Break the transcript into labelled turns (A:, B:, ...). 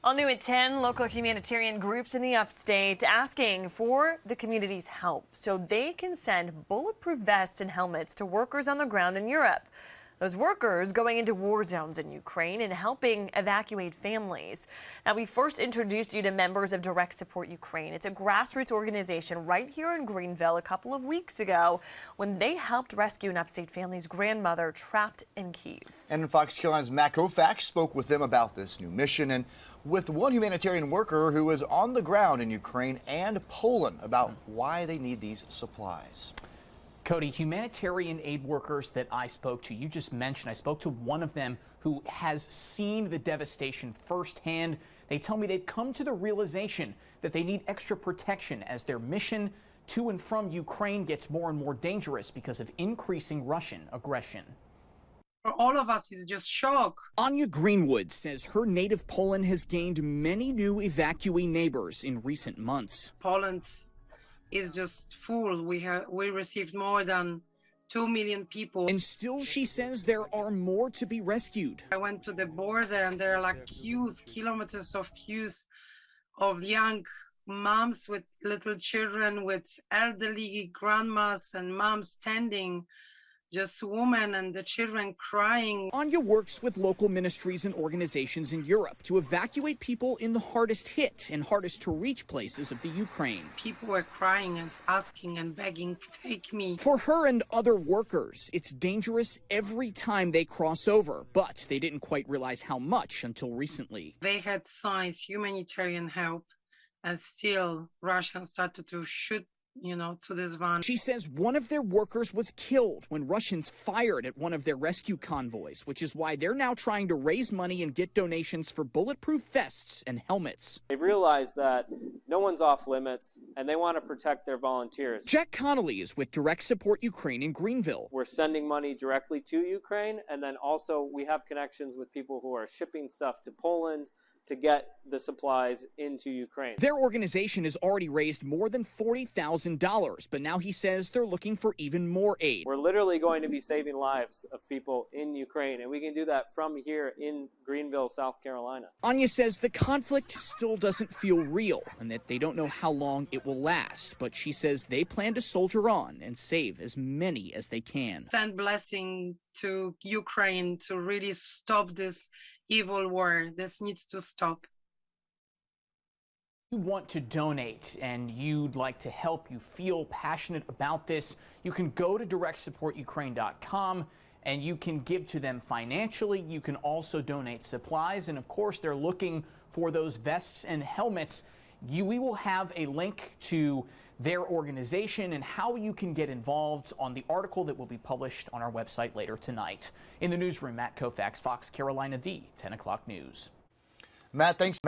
A: All new at 10, local humanitarian groups in the upstate asking for the community's help so they can send bulletproof vests and helmets to workers on the ground in Europe. Those workers going into war zones in Ukraine and helping evacuate families. Now, we first introduced you to members of Direct Support Ukraine. It's a grassroots organization right here in Greenville a couple of weeks ago when they helped rescue an upstate family's grandmother trapped in Kyiv.
B: And Fox Carolina's Matt Koufax spoke with them about this new mission and with one humanitarian worker who is on the ground in Ukraine and Poland about why they need these supplies.
C: Cody, humanitarian aid workers that I spoke to, you just mentioned, I spoke to one of them who has seen the devastation firsthand. They tell me they've come to the realization that they need extra protection as their mission to and from Ukraine gets more and more dangerous because of increasing Russian aggression.
D: For all of us, it's just shock.
E: Anya Greenwood says her native Poland has gained many new evacuee neighbors in recent months.
D: Poland is just full. We received more than 2 million people.
E: And still, she says there are more to be rescued.
D: I went to the border and there are like queues, kilometers of queues of young moms with little children, with elderly grandmas and moms standing, just women and the children crying.
E: Anya works with local ministries and organizations in Europe to evacuate people in the hardest hit and hardest to reach places of the Ukraine.
D: People were crying and asking and begging, take me.
E: For her and other workers, it's dangerous every time they cross over, but they didn't quite realize how much until recently.
D: They had signs, humanitarian help, and still Russians started to shoot to this van.
E: She says one of their workers was killed when Russians fired at one of their rescue convoys, which is why they're now trying to raise money and get donations for bulletproof vests and helmets.
F: They've realized that no one's off limits and they want to protect their volunteers.
E: Jack Connolly is with Direct Support Ukraine in Greenville.
F: We're sending money directly to Ukraine, and then also we have connections with people who are shipping stuff to Poland to get the supplies into Ukraine.
E: Their organization has already raised more than $40,000, but now he says they're looking for even more aid.
F: We're literally going to be saving lives of people in Ukraine, and we can do that from here in Greenville, South Carolina.
E: Anya says the conflict still doesn't feel real and that they don't know how long it will last, but she says they plan to soldier on and save as many as they can.
D: Send blessing to Ukraine to really stop this evil war. This needs to stop.
C: You want to donate and you'd like to help, you feel passionate about this, you can go to directsupportukraine.com and you can give to them financially. You can also donate supplies, and of course they're looking for those vests and helmets. We will have a link to their organization and how you can get involved on the article that will be published on our website later tonight. In the newsroom, Matt Koufax, Fox Carolina, the 10 o'clock news.
B: Matt, thanks.